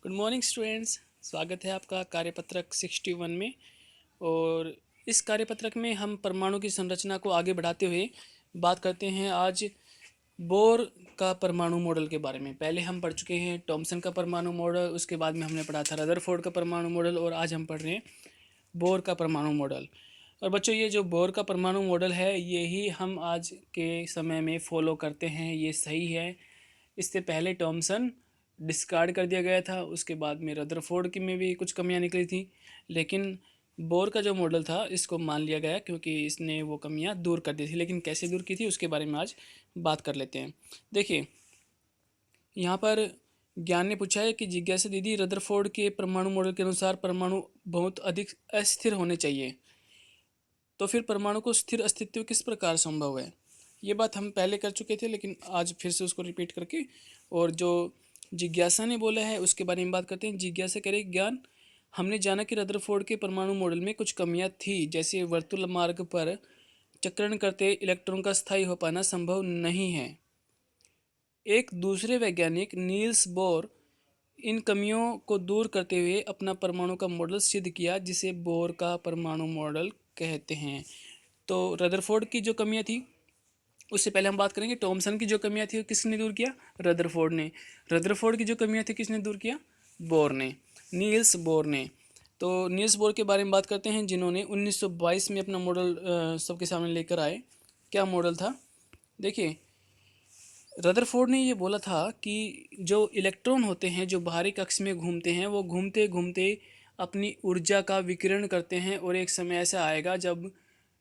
Good morning students. स्वागत है आपका कार्यपत्रक 61 में। और इस कार्यपत्रक में हम परमाणु की संरचना को आगे बढ़ाते हुए बात करते हैं आज बोर का परमाणु मॉडल के बारे में। पहले हम पढ़ चुके हैं थॉमसन का परमाणु मॉडल, उसके बाद में हमने पढ़ा था रदरफोर्ड का परमाणु मॉडल, और आज हम पढ़ रहे हैं बोर का परमाणु मॉडल। और बच्चों, ये जो बोर का परमाणु मॉडल है यही हम आज के समय में फॉलो करते हैं, ये सही है। इससे पहले थॉमसन डिस्कार्ड कर दिया गया था, उसके बाद में रदरफोर्ड की में भी कुछ कमियां निकली थी, लेकिन बोर का जो मॉडल था इसको मान लिया गया क्योंकि इसने वो कमियां दूर कर दी थी। लेकिन कैसे दूर की थी उसके बारे में आज बात कर लेते हैं। देखिए, यहाँ पर ज्ञान ने पूछा है कि जिज्ञासा दीदी, रदरफोर्ड के परमाणु मॉडल के अनुसार परमाणु बहुत अधिक अस्थिर होने चाहिए, तो फिर परमाणु को स्थिर अस्तित्व किस प्रकार संभव है? ये बात हम पहले कर चुके थे, लेकिन आज फिर से उसको रिपीट करके और जो जिज्ञासा ने बोला है उसके बारे में बात करते हैं। जिज्ञासा करे, ज्ञान, हमने जाना कि रदरफोर्ड के परमाणु मॉडल में कुछ कमियां थी, जैसे वर्तुल मार्ग पर चक्रण करते इलेक्ट्रॉन का स्थायी हो पाना संभव नहीं है। एक दूसरे वैज्ञानिक नील्स बोर इन कमियों को दूर करते हुए अपना परमाणु का मॉडल सिद्ध किया, जिसे बोर का परमाणु मॉडल कहते हैं। तो रदरफोर्ड की जो कमियां थी उससे पहले हम बात करेंगे थॉमसन की जो कमियां थी वो किसने दूर किया? रदरफोर्ड ने। रदरफोर्ड की जो कमियां थी किसने दूर किया? बोर ने, नील्स बोर ने। तो नील्स बोर के बारे में बात करते हैं, जिन्होंने 1922 में अपना मॉडल सबके सामने लेकर आए। क्या मॉडल था? देखिए, रदरफोर्ड ने ये बोला था कि जो इलेक्ट्रॉन होते हैं जो बाहरी कक्ष में घूमते हैं, वो घूमते घूमते अपनी ऊर्जा का विकिरण करते हैं, और एक समय ऐसा आएगा जब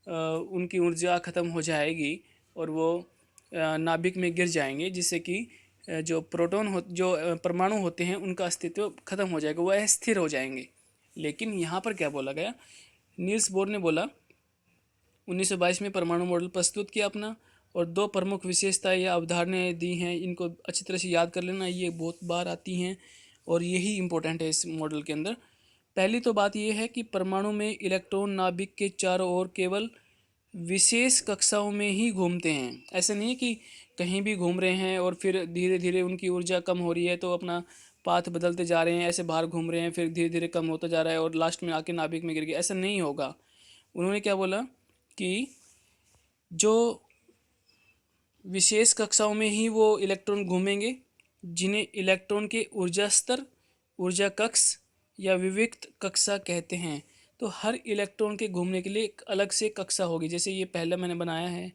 उनकी ऊर्जा ख़त्म हो जाएगी और वो नाभिक में गिर जाएंगे, जिससे कि जो परमाणु होते हैं उनका अस्तित्व खत्म हो जाएगा, वो अस्थिर हो जाएंगे। लेकिन यहाँ पर क्या बोला गया? नील्स बोर ने बोला 1922 में परमाणु मॉडल प्रस्तुत किया अपना, और दो प्रमुख विशेषताएं या अवधारणाएं दी हैं। इनको अच्छी तरह से याद कर लेना, ये बहुत बार आती हैं और यही इम्पोर्टेंट है इस मॉडल के अंदर। पहली तो बात यह है कि परमाणु में इलेक्ट्रॉन नाभिक के चारों ओर केवल विशेष कक्षाओं में ही घूमते हैं। ऐसा नहीं है कि कहीं भी घूम रहे हैं और फिर धीरे धीरे उनकी ऊर्जा कम हो रही है तो अपना पाथ बदलते जा रहे हैं, ऐसे बाहर घूम रहे हैं, फिर धीरे धीरे कम होता जा रहा है और लास्ट में आके नाभिक में गिर गया। ऐसा नहीं होगा। उन्होंने क्या बोला कि जो विशेष कक्षाओं में ही वो इलेक्ट्रॉन घूमेंगे, जिन्हें इलेक्ट्रॉन के ऊर्जा स्तर, ऊर्जा कक्ष या विविक्त कक्षा कहते हैं। तो हर इलेक्ट्रॉन के घूमने के लिए एक अलग से कक्षा होगी। जैसे ये पहला मैंने बनाया है,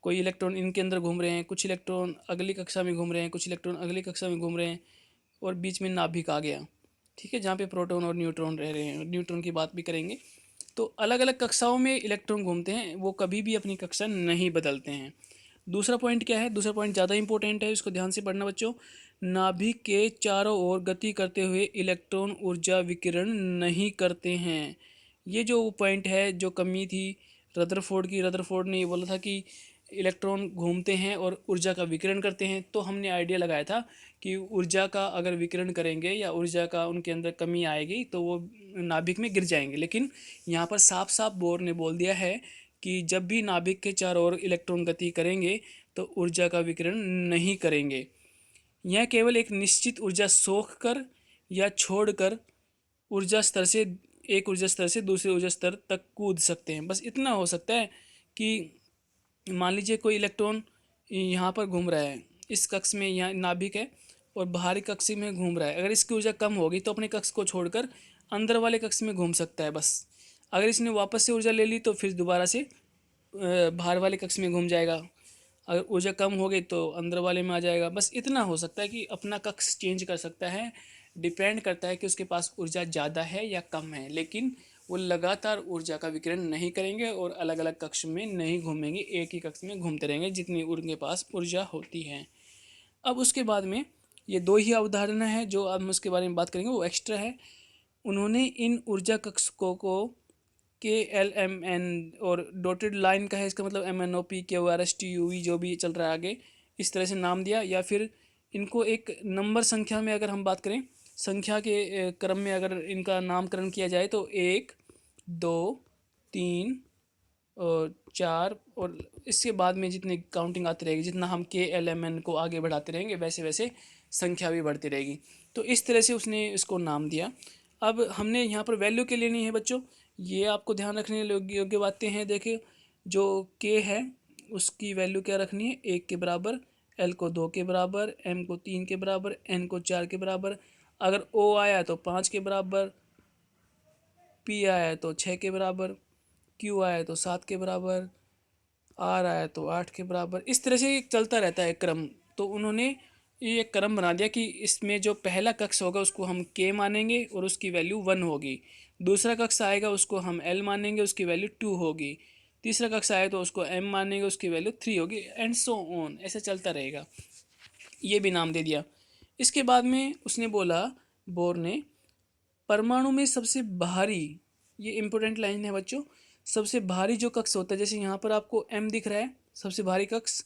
कोई इलेक्ट्रॉन इनके अंदर घूम रहे हैं, कुछ इलेक्ट्रॉन अगली कक्षा में घूम रहे हैं, कुछ इलेक्ट्रॉन अगली कक्षा में घूम रहे हैं, और बीच में नाभिक आ गया, ठीक है, जहाँ पे प्रोटॉन और न्यूट्रॉन रह रहे हैं। न्यूट्रॉन की बात भी करेंगे। तो अलग अलग कक्षाओं में इलेक्ट्रॉन घूमते हैं, वो कभी भी अपनी कक्षा नहीं बदलते हैं। दूसरा पॉइंट क्या है? दूसरा पॉइंट ज़्यादा इंपॉर्टेंट है, इसको ध्यान से पढ़ना बच्चों। नाभिक के चारों ओर गति करते हुए इलेक्ट्रॉन ऊर्जा विकिरण नहीं करते हैं। ये जो पॉइंट है, जो कमी थी रदरफोर्ड की, रदरफोर्ड ने ये बोला था कि इलेक्ट्रॉन घूमते हैं और ऊर्जा का विकिरण करते हैं। तो हमने आइडिया लगाया था कि ऊर्जा का अगर विकिरण करेंगे या ऊर्जा का उनके अंदर कमी आएगी तो वो नाभिक में गिर जाएंगे। लेकिन यहाँ पर साफ साफ बोर ने बोल दिया है कि जब भी नाभिक के चारों ओर इलेक्ट्रॉन गति करेंगे तो ऊर्जा का विकिरण नहीं करेंगे। यह केवल एक निश्चित ऊर्जा सोख कर या छोड़कर ऊर्जा स्तर से एक ऊर्जा स्तर से दूसरे ऊर्जा स्तर तक कूद सकते हैं। बस इतना हो सकता है कि मान लीजिए कोई इलेक्ट्रॉन यहाँ पर घूम रहा है, इस कक्ष में यहाँ नाभिक है और बाहरी कक्ष में घूम रहा है। अगर इसकी ऊर्जा कम होगी तो अपने कक्ष को छोड़कर अंदर वाले कक्ष में घूम सकता है बस। अगर इसने वापस से ऊर्जा ले ली तो फिर दोबारा से बाहर वाले कक्ष में घूम जाएगा। अगर ऊर्जा कम हो गई तो अंदर वाले में आ जाएगा। बस इतना हो सकता है कि अपना कक्ष चेंज कर सकता है। डिपेंड करता है कि उसके पास ऊर्जा ज़्यादा है या कम है, लेकिन वो लगातार ऊर्जा का विकिरण नहीं करेंगे और अलग अलग कक्ष में नहीं घूमेंगे, एक ही कक्ष में घूमते रहेंगे जितनी उनके पास ऊर्जा होती है। अब उसके बाद में ये दो ही अवधारणा है जो अब हम उसके बारे में बात करेंगे, वो एक्स्ट्रा है। उन्होंने इन ऊर्जा कक्षकों को KLMN और डॉटेड लाइन का है, इसका मतलब MnO P Q R S T U V जो भी चल रहा है आगे, इस तरह से नाम दिया। या फिर इनको एक नंबर संख्या में अगर हम बात करें, संख्या के क्रम में अगर इनका नामकरण किया जाए तो 1 2 3 और 4, और इसके बाद में जितनी काउंटिंग आती रहेगी, जितना हम KLMN को आगे बढ़ाते रहेंगे वैसे वैसे संख्या भी बढ़ती रहेगी। तो इस तरह से उसने इसको नाम दिया। अब हमने यहाँ पर वैल्यू के लेनी है बच्चों, ये आपको ध्यान रखने योग्य बातें हैं। देखिए जो के है उसकी वैल्यू क्या रखनी है, 1 के बराबर, एल को 2 के बराबर, एम को 3 के बराबर, एन को 4 के बराबर, अगर ओ आया तो 5 के बराबर, पी आया तो 6 के बराबर, क्यू आया तो 7 के बराबर, आर आया तो 8 के बराबर। इस तरह से चलता रहता है क्रम। तो उन्होंने ये एक क्रम बना दिया कि इसमें जो पहला कक्ष होगा उसको हम के मानेंगे और उसकी वैल्यू 1 होगी। दूसरा कक्ष आएगा उसको हम एल मानेंगे, उसकी वैल्यू 2 होगी। तीसरा कक्ष आए तो उसको एम मानेंगे, उसकी वैल्यू 3 होगी, एंड सो ऑन, ऐसे चलता रहेगा। ये भी नाम दे दिया। इसके बाद में उसने बोला, बोर ने, परमाणु में सबसे भारी, ये इंपॉर्टेंट लाइन है बच्चों, सबसे भारी जो कक्ष होता है, जैसे यहाँ पर आपको एम दिख रहा है, सबसे भारी कक्ष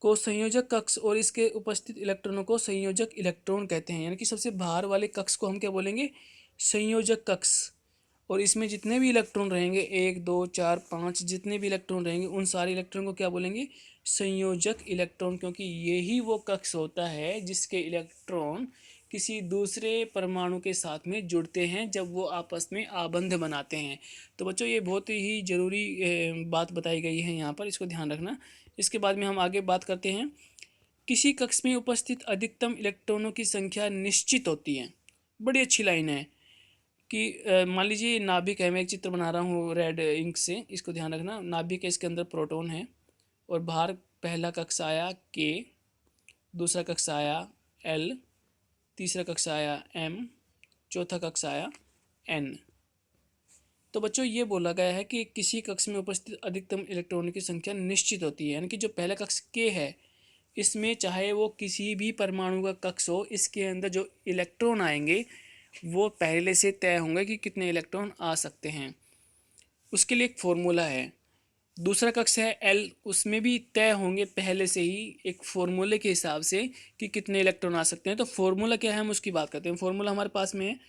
को संयोजक कक्ष और इसके उपस्थित इलेक्ट्रॉनों को संयोजक इलेक्ट्रॉन कहते हैं। यानी कि सबसे भार वाले कक्ष को हम क्या बोलेंगे, संयोजक कक्ष। और इसमें जितने भी इलेक्ट्रॉन रहेंगे, 1 2 4 5 जितने भी इलेक्ट्रॉन रहेंगे उन सारे इलेक्ट्रॉन को क्या बोलेंगे, संयोजक इलेक्ट्रॉन, क्योंकि यही वो कक्ष होता है जिसके इलेक्ट्रॉन किसी दूसरे परमाणु के साथ में जुड़ते हैं जब वो आपस में आबंध बनाते हैं। तो बच्चों ये बहुत ही ज़रूरी बात बताई गई है यहाँ पर, इसको ध्यान रखना। इसके बाद में हम आगे बात करते हैं, किसी कक्ष में उपस्थित अधिकतम इलेक्ट्रॉनों की संख्या निश्चित होती है। बड़ी अच्छी लाइन है कि मान लीजिए नाभिक है, मैं एक चित्र बना रहा हूँ रेड इंक से, इसको ध्यान रखना। नाभिक है, इसके अंदर प्रोटॉन है और बाहर पहला कक्ष आया के, दूसरा कक्ष आया एल, तीसरा कक्ष आया एम, चौथा कक्ष आया एन। तो बच्चों ये बोला गया है कि किसी कक्ष में उपस्थित अधिकतम इलेक्ट्रॉनों की संख्या निश्चित होती है। यानी कि जो पहला कक्ष के है, इसमें चाहे वो किसी भी परमाणु का कक्ष हो, इसके अंदर जो इलेक्ट्रॉन आएंगे वो पहले से तय होंगे कि कितने इलेक्ट्रॉन आ सकते हैं। उसके लिए एक फॉर्मूला है। दूसरा कक्ष है एल, उसमें भी तय होंगे पहले से ही एक फॉर्मूले के हिसाब से कि कितने इलेक्ट्रॉन आ सकते हैं। तो फॉर्मूला क्या है, हम उसकी बात करते हैं। फॉर्मूला हमारे पास में है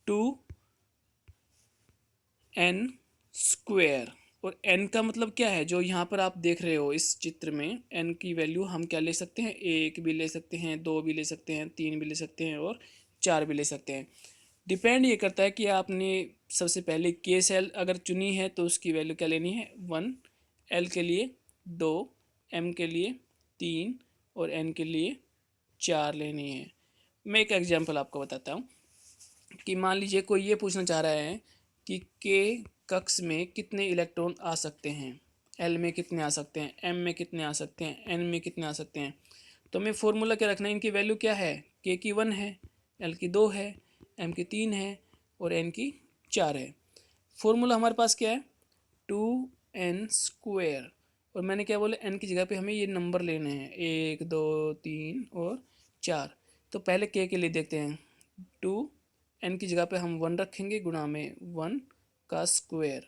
2n²। और n का मतलब क्या है, जो यहाँ पर आप देख रहे हो इस चित्र में, n की वैल्यू हम क्या ले सकते हैं, 1 भी ले सकते हैं, 2 भी ले सकते हैं, 3 भी ले सकते हैं और 4 भी ले सकते हैं। डिपेंड ये करता है कि आपने सबसे पहले के सेल अगर चुनी है तो उसकी वैल्यू क्या लेनी है, 1, एल के लिए 2, एम के लिए 3 और एन के लिए 4 लेनी है। मैं एक एग्जांपल आपको बताता हूँ कि मान लीजिए कोई ये पूछना चाह रहा है कि के कक्ष में कितने इलेक्ट्रॉन आ सकते हैं, एल में कितने आ सकते हैं, एम में कितने आ सकते हैं, एन में कितने आ सकते हैं। तो हमें फॉर्मूला क्या रखना है, इनकी वैल्यू क्या है, के की 1 है, एल की 2 है, एम की 3 है और एन की 4 है। फॉर्मूला हमारे पास क्या है, 2n²। और मैंने क्या बोला, एन की जगह पे हमें ये नंबर लेने हैं, 1 2 3 और 4। तो पहले के लिए देखते हैं, 2n की जगह पे हम 1 रखेंगे, गुणा में 1 का स्क्वायर।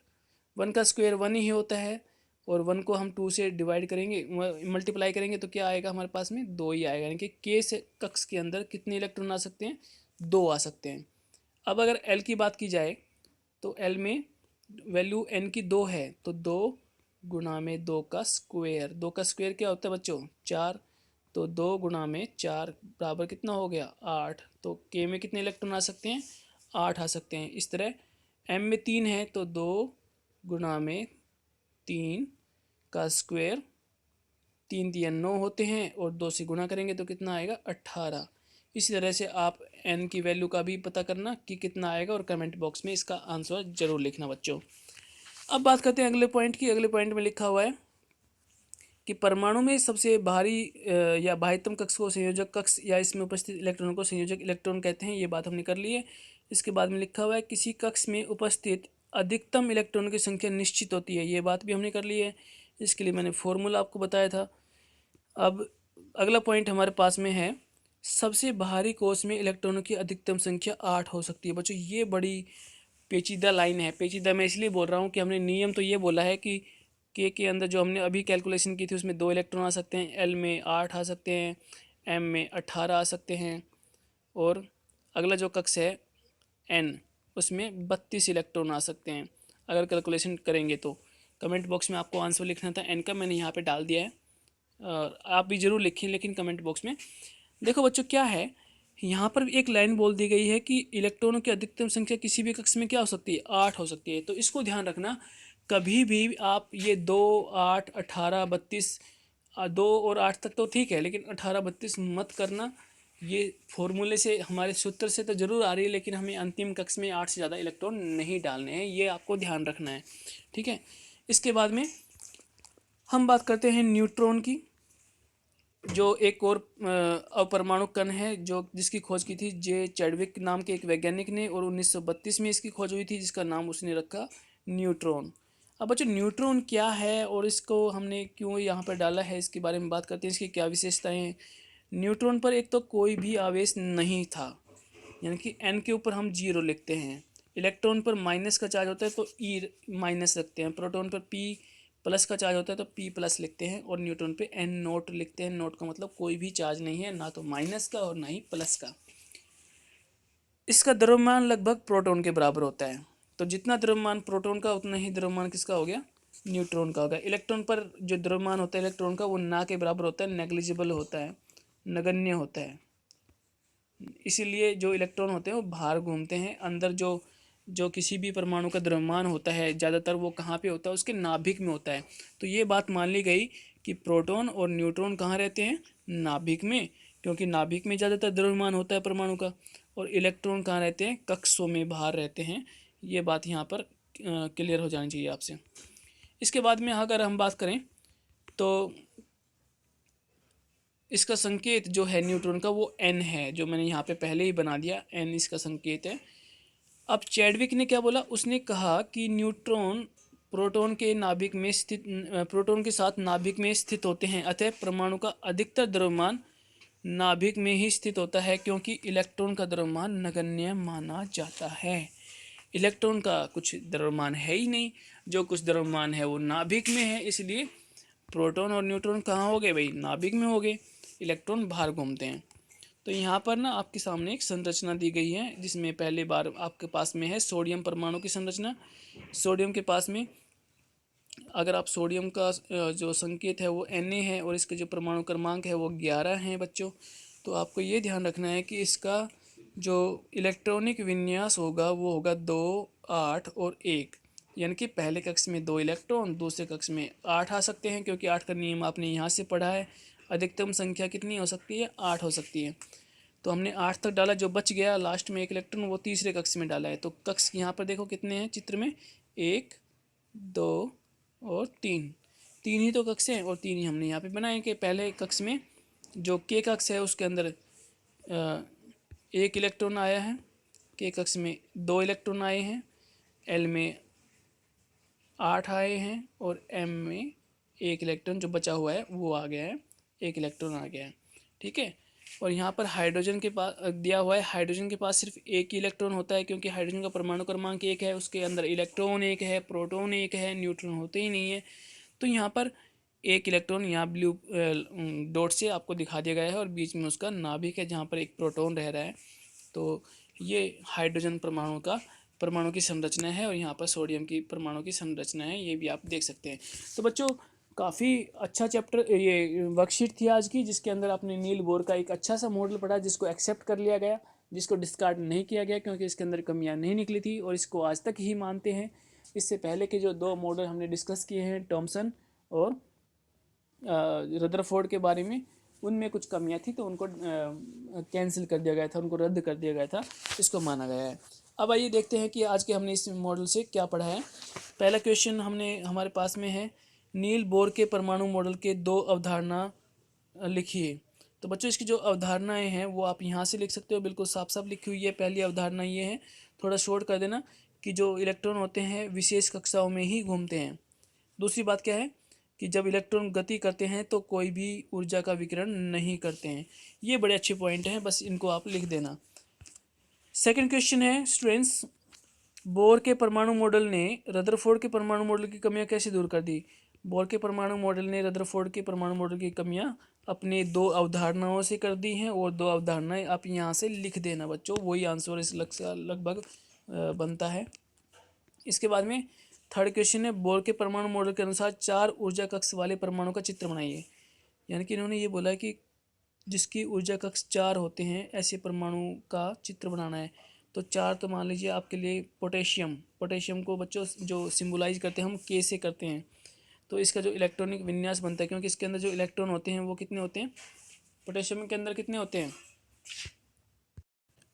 1 का स्क्वायर 1 ही होता है और 1 को हम 2 से डिवाइड करेंगे, मल्टीप्लाई करेंगे तो क्या आएगा हमारे पास में, 2 ही आएगा। यानी कि के से कक्ष के अंदर कितने इलेक्ट्रॉन आ सकते हैं, 2 आ सकते हैं। अब अगर एल की बात की जाए तो एल में वैल्यू एन की 2 है, तो 2 गुणा में 2 का स्क्वायर। 2 का स्क्वायर क्या होता है बच्चों, 4। तो 2 गुणा में 4 बराबर कितना हो गया, 8। तो के में कितने इलेक्ट्रॉन आ सकते हैं, 8 आ सकते हैं। इस तरह एम में 3 है तो 2 गुणा में 3 का स्क्वायर, 3 3 9 होते हैं और 2 से गुणा करेंगे तो कितना आएगा, 18। इसी तरह से आप एन की वैल्यू का भी पता करना कि कितना आएगा और कमेंट बॉक्स में इसका आंसर जरूर लिखना बच्चों। अब बात करते हैं अगले पॉइंट की। अगले पॉइंट में लिखा हुआ है कि परमाणु में सबसे भारी या भारीतम कक्ष को संयोजक कक्ष या इसमें उपस्थित इलेक्ट्रॉनों को संयोजक इलेक्ट्रॉन कहते हैं। ये बात हमने कर ली है। इसके बाद में लिखा हुआ है किसी कक्ष में उपस्थित अधिकतम इलेक्ट्रॉनों की संख्या निश्चित होती है। ये बात भी हमने कर ली है। इसके लिए मैंने फॉर्मूला आपको बताया था। अब अगला पॉइंट हमारे पास में है, सबसे बाहरी कोष में इलेक्ट्रॉनों की अधिकतम संख्या 8 हो सकती है। बच्चों ये बड़ी पेचीदा लाइन है। पेचीदा मैं इसलिए बोल रहा हूँ कि हमने नियम तो ये बोला है कि के अंदर जो हमने अभी कैलकुलेशन की थी उसमें 2 इलेक्ट्रॉन आ सकते हैं, एल में 8 आ सकते हैं, एम में 18 आ सकते हैं और अगला जो कक्ष है एन, उसमें 32 इलेक्ट्रॉन आ सकते हैं अगर कैलकुलेशन करेंगे तो। कमेंट बॉक्स में आपको आंसर लिखना था एन का, मैंने यहाँ पे डाल दिया है। आप भी ज़रूर लिखें लेकिन कमेंट बॉक्स में। देखो बच्चों क्या है, यहाँ पर एक लाइन बोल दी गई है कि इलेक्ट्रॉनों की अधिकतम संख्या किसी भी कक्ष में क्या हो सकती है, 8 हो सकती है। तो इसको ध्यान रखना, कभी भी आप ये 2, 8, 18, 32, 2 और 8 तक तो ठीक है, लेकिन 18, 32 मत करना। ये फॉर्मूले से, हमारे सूत्र से तो ज़रूर आ रही है, लेकिन हमें अंतिम कक्ष में 8 से ज़्यादा इलेक्ट्रॉन नहीं डालने हैं, ये आपको ध्यान रखना है, ठीक है। इसके बाद में हम बात करते हैं न्यूट्रॉन की, जो एक और अपरमाणु कण है, जो जिसकी खोज की थी जे चैडविक नाम के एक वैज्ञानिक ने, और 1932 में इसकी खोज हुई थी, जिसका नाम उसने रखा न्यूट्रॉन। अब बच्चों न्यूट्रॉन क्या है और इसको हमने क्यों यहाँ पर डाला है, इसके बारे में बात करते हैं, इसकी क्या विशेषताएं हैं। न्यूट्रॉन पर एक तो कोई भी आवेश नहीं था, यानी कि एन के ऊपर हम 0 लिखते हैं। इलेक्ट्रॉन पर माइनस का चार्ज होता है तो ई माइनस रखते हैं। प्रोटॉन पर पी प्लस का चार्ज होता है तो पी प्लस लिखते हैं। और न्यूट्रॉन पे एन नोट लिखते हैं। नोट का मतलब कोई भी चार्ज नहीं है, ना तो माइनस का और ना ही प्लस का। इसका द्रव्यमान लगभग प्रोटॉन के बराबर होता है। तो जितना द्रव्यमान प्रोटॉन का, उतना ही द्रव्यमान किसका हो गया, न्यूट्रॉन का हो गया। इलेक्ट्रॉन पर जो द्रव्यमान होता है इलेक्ट्रॉन का, वो ना के बराबर होता है, नेग्लिजिबल होता है, नगण्य होता है। इसीलिए जो इलेक्ट्रॉन होते हैं वो बाहर घूमते हैं। अंदर जो जो किसी भी परमाणु का द्रव्यमान होता है ज़्यादातर वो कहाँ पे होता है, उसके नाभिक में होता है। तो ये बात मान ली गई कि प्रोटॉन और न्यूट्रॉन कहाँ रहते हैं, नाभिक में, क्योंकि नाभिक में ज़्यादातर द्रव्यमान होता है परमाणु का। और इलेक्ट्रॉन कहाँ रहते हैं, कक्षों में बाहर रहते हैं। ये बात यहाँ पर क्लियर हो जानी चाहिए आपसे। इसके बाद में अगर हम बात करें तो इसका संकेत जो है न्यूट्रॉन का, वो एन है, जो मैंने यहाँ पे पहले ही बना दिया, एन इसका संकेत है। अब चैडविक ने क्या बोला, उसने कहा कि न्यूट्रॉन प्रोटॉन के नाभिक में स्थित, प्रोटॉन के साथ नाभिक में स्थित होते हैं, अतः परमाणु का अधिकतर द्रव्यमान नाभिक में ही स्थित होता है, क्योंकि इलेक्ट्रॉन का द्रव्यमान नगण्य माना जाता है। इलेक्ट्रॉन का कुछ द्रव्यमान है ही नहीं, जो कुछ द्रव्यमान है वो नाभिक में है, इसलिए प्रोटॉन और न्यूट्रॉन कहाँ हो गए भाई, नाभिक में हो गए, इलेक्ट्रॉन बाहर घूमते हैं। तो यहाँ पर ना आपके सामने एक संरचना दी गई है, जिसमें पहले बार आपके पास में है सोडियम परमाणु की संरचना। सोडियम के पास में अगर आप सोडियम का जो संकेत है वो Na है, और इसका जो परमाणु क्रमांक है वो 11 है बच्चों। तो आपको ये ध्यान रखना है कि इसका जो इलेक्ट्रॉनिक विन्यास होगा वो होगा 2, 8 और 1, यानी कि पहले कक्ष में 2 इलेक्ट्रॉन, दूसरे कक्ष में 8 आ सकते हैं, क्योंकि 8 का नियम आपने यहाँ से पढ़ा है। अधिकतम संख्या कितनी हो सकती है, 8 हो सकती है। तो हमने 8 तक डाला, जो बच गया लास्ट में एक इलेक्ट्रॉन, वो तीसरे कक्ष में डाला है। तो कक्ष यहाँ पर देखो कितने हैं चित्र में, 1, 2 और 3, 3 ही तो कक्ष हैं, और 3 ही हमने यहाँ पे बनाए कि पहले कक्ष में जो के कक्ष है उसके अंदर 1 इलेक्ट्रॉन आया है, के कक्ष में 2 इलेक्ट्रॉन आए हैं, एल में 8 आए हैं, और एम में 1 इलेक्ट्रॉन जो बचा हुआ है वो आ गया है, 1 इलेक्ट्रॉन आ गया है, ठीक है। और यहाँ पर हाइड्रोजन के पास दिया हुआ है, हाइड्रोजन के पास सिर्फ 1 ही इलेक्ट्रॉन होता है, क्योंकि हाइड्रोजन का परमाणु क्रमांक 1 है, उसके अंदर इलेक्ट्रॉन 1 है, प्रोटॉन 1 है, न्यूट्रॉन होते ही नहीं है। तो यहाँ पर 1 इलेक्ट्रॉन यहाँ ब्लू डॉट से आपको दिखा दिया गया है, और बीच में उसका नाभिक है जहाँ पर एक प्रोटॉन रह रहा है। तो ये हाइड्रोजन परमाणु की संरचना है, और यहाँ पर सोडियम की परमाणु की संरचना है, ये भी आप देख सकते हैं। तो बच्चों काफ़ी अच्छा चैप्टर ये वर्कशीट थी आज की, जिसके अंदर आपने नील बोर का एक अच्छा सा मॉडल पढ़ा, जिसको एक्सेप्ट कर लिया गया, जिसको डिस्कार्ड नहीं किया गया, क्योंकि इसके अंदर कमियां नहीं निकली थी, और इसको आज तक ही मानते हैं। इससे पहले के जो 2 मॉडल हमने डिस्कस किए हैं, टॉमसन और रदरफोर्ड के बारे में, उनमें कुछ कमियां थी, तो उनको कैंसिल कर दिया गया था, उनको रद्द कर दिया गया था, इसको माना गया है। अब आइए देखते हैं कि आज के हमने इस मॉडल से क्या पढ़ा है। पहला क्वेश्चन हमारे पास में है, नील बोर के परमाणु मॉडल के 2 अवधारणा लिखिए। तो बच्चों इसकी जो अवधारणाएं हैं वो आप यहाँ से लिख सकते हो, बिल्कुल साफ साफ लिखी हुई है। पहली अवधारणा ये है, थोड़ा शॉर्ट कर देना, कि जो इलेक्ट्रॉन होते हैं विशेष कक्षाओं में ही घूमते हैं। दूसरी बात क्या है कि जब इलेक्ट्रॉन गति करते हैं तो कोई भी ऊर्जा का विकिरण नहीं करते हैं। ये बड़े अच्छे पॉइंट हैं, बस इनको आप लिख देना। सेकंड क्वेश्चन है स्टूडेंट्स, बोर के परमाणु मॉडल ने रदरफोर्ड के परमाणु मॉडल की कमियां कैसे दूर कर दी। बोर के परमाणु मॉडल ने रदरफोर्ड के परमाणु मॉडल की कमियां अपने 2 अवधारणाओं से कर दी हैं, और 2 अवधारणाएं आप यहाँ से लिख देना बच्चों, वही आंसर इस लगभग बनता है। इसके बाद में थर्ड क्वेश्चन है, बोर के परमाणु मॉडल के अनुसार 4 ऊर्जा कक्ष वाले परमाणु का चित्र बनाइए। यानी कि इन्होंने ये बोला कि जिसकी ऊर्जा कक्ष 4 होते हैं, ऐसे परमाणु का चित्र बनाना है। तो 4 तो मान लीजिए आपके लिए पोटेशियम को बच्चों जो सिम्बोलाइज करते हैं हम के से करते हैं। तो इसका जो इलेक्ट्रॉनिक विन्यास बनता है, क्योंकि इसके अंदर जो इलेक्ट्रॉन होते हैं वो कितने होते हैं, पोटेशियम के अंदर कितने होते हैं,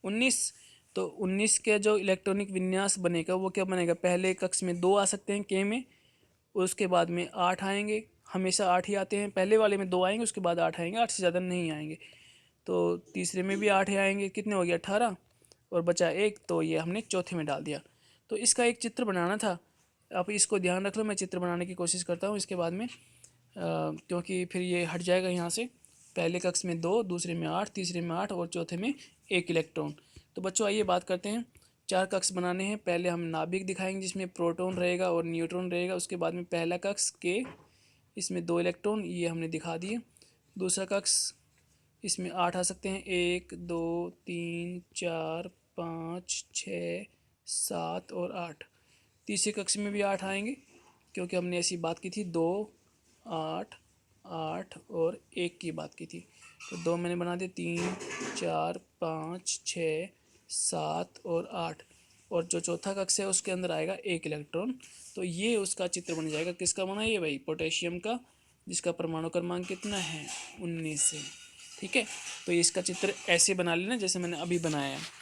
19। तो 19 के जो इलेक्ट्रॉनिक विन्यास बनेगा वो क्या बनेगा, पहले कक्ष में 2 आ सकते हैं के में, उसके बाद में 8 आएंगे, हमेशा 8 ही आते हैं, पहले वाले में 2 आएंगे, उसके बाद 8 आएंगे, 8 से ज़्यादा नहीं आएंगे। तो तीसरे में भी 8 ही आएंगे, कितने हो गए 18, और बचा 1, तो ये हमने चौथे में डाल दिया। तो इसका एक चित्र बनाना था, आप इसको ध्यान रख लो, मैं चित्र बनाने की कोशिश करता हूँ इसके बाद में, क्योंकि फिर ये हट जाएगा यहाँ से। पहले कक्ष में 2, दूसरे में 8, तीसरे में 8 और चौथे में 1 इलेक्ट्रॉन। तो बच्चों आइए बात करते हैं, 4 कक्ष बनाने हैं। पहले हम नाभिक दिखाएंगे जिसमें प्रोटॉन रहेगा और न्यूट्रॉन रहेगा। उसके बाद में पहला कक्ष के, इसमें 2 इलेक्ट्रॉन, ये हमने दिखा दिए। दूसरा कक्ष, इसमें 8 आ सकते हैं, 1 2 3 4 5 6 7 और 8। तीसरे कक्ष में भी 8 आएंगे, क्योंकि हमने ऐसी बात की थी, 2 8 8 और 1 की बात की थी। तो 2 मैंने बना दिए, 3 4 5 6 7 और 8, और जो चौथा कक्ष है उसके अंदर आएगा 1 इलेक्ट्रॉन। तो ये उसका चित्र बन जाएगा। किसका बना, ये भाई पोटेशियम का, जिसका परमाणु क्रमांक कितना है, 19 से। ठीक है, तो ये इसका चित्र ऐसे बना लेना जैसे मैंने अभी बनाया है।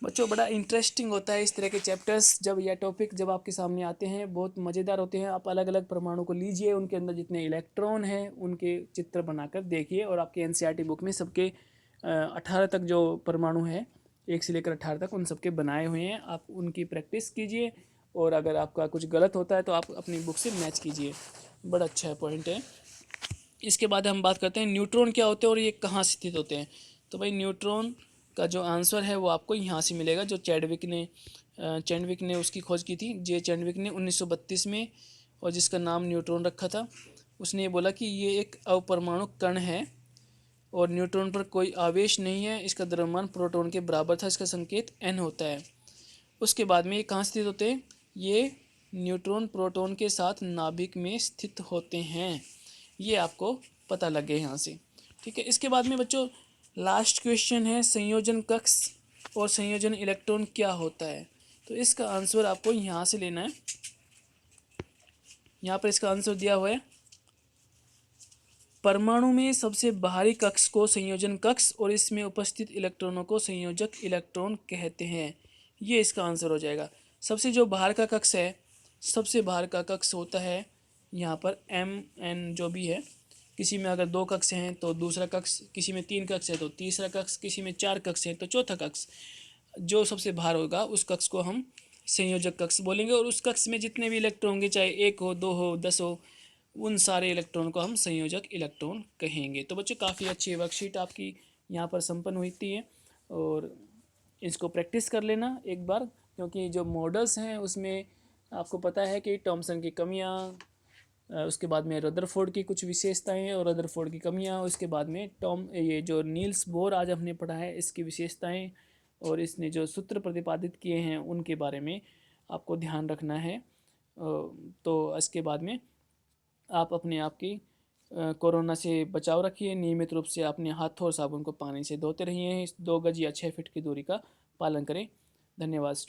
बच्चों बड़ा इंटरेस्टिंग होता है इस तरह के चैप्टर्स, जब यह टॉपिक जब आपके सामने आते हैं बहुत मज़ेदार होते हैं। आप अलग अलग परमाणु को लीजिए, उनके अंदर जितने इलेक्ट्रॉन हैं उनके चित्र बनाकर देखिए, और आपके एनसीईआरटी बुक में सबके 18 तक जो परमाणु है, 1 से लेकर 18 तक, उन सबके बनाए हुए हैं। आप उनकी प्रैक्टिस कीजिए, और अगर आपका कुछ गलत होता है तो आप अपनी बुक से मैच कीजिए। बड़ा अच्छा पॉइंट है। इसके बाद हम बात करते हैं न्यूट्रॉन क्या होते हैं और ये कहाँ स्थित होते हैं। तो भाई न्यूट्रॉन का जो आंसर है वो आपको यहाँ से मिलेगा, जो चैडविक ने उसकी खोज की थी। चैडविक ने 1932 में, और जिसका नाम न्यूट्रॉन रखा था। उसने ये बोला कि ये एक अपरमाणु कण है और न्यूट्रॉन पर कोई आवेश नहीं है, इसका द्रव्यमान प्रोटॉन के बराबर था, इसका संकेत n होता है। उसके बाद में ये कहाँ स्थित होते हैं, ये न्यूट्रॉन प्रोटॉन के साथ नाभिक में स्थित होते हैं। ये आपको पता लग गया यहाँ से। ठीक है, इसके बाद में बच्चों लास्ट क्वेश्चन है, संयोजन कक्ष और संयोजन इलेक्ट्रॉन क्या होता है। तो इसका आंसर आपको यहाँ से लेना है। यहाँ पर इसका आंसर दिया हुआ है, परमाणु में सबसे बाहरी कक्ष को संयोजन कक्ष और इसमें उपस्थित इलेक्ट्रॉनों को संयोजक इलेक्ट्रॉन कहते हैं। ये इसका आंसर हो जाएगा। सबसे जो बाहर का कक्ष है, सबसे बाहर का कक्ष होता है यहाँ पर Mn, जो भी है। किसी में अगर 2 कक्ष हैं तो दूसरा कक्ष, किसी में 3 कक्ष है तो तीसरा कक्ष, किसी में 4 कक्ष है तो चौथा कक्ष। जो सबसे बाहर होगा उस कक्ष को हम संयोजक कक्ष बोलेंगे, और उस कक्ष में जितने भी इलेक्ट्रॉन होंगे, चाहे 1 हो 2 हो 10 हो, उन सारे इलेक्ट्रॉन को हम संयोजक इलेक्ट्रॉन कहेंगे। तो बच्चों काफ़ी अच्छी वर्कशीट आपकी यहाँ पर संपन्न हुई है, और इसको प्रैक्टिस कर लेना एक बार, क्योंकि जो मॉडल्स हैं उसमें आपको पता है कि थॉमसन की कमियाँ, उसके बाद में रदरफोर्ड की कुछ विशेषताएं और रदरफोर्ड की कमियां, उसके बाद में ये जो नील्स बोर आज हमने पढ़ा है इसकी विशेषताएं, और इसने जो सूत्र प्रतिपादित किए हैं उनके बारे में आपको ध्यान रखना है। तो इसके बाद में आप अपने आप की कोरोना से बचाव रखिए। नियमित रूप से अपने हाथों और साबुन को पानी से धोते रहिए। 2 गज या 6 फीट की दूरी का पालन करें। धन्यवाद स्टूडेंट।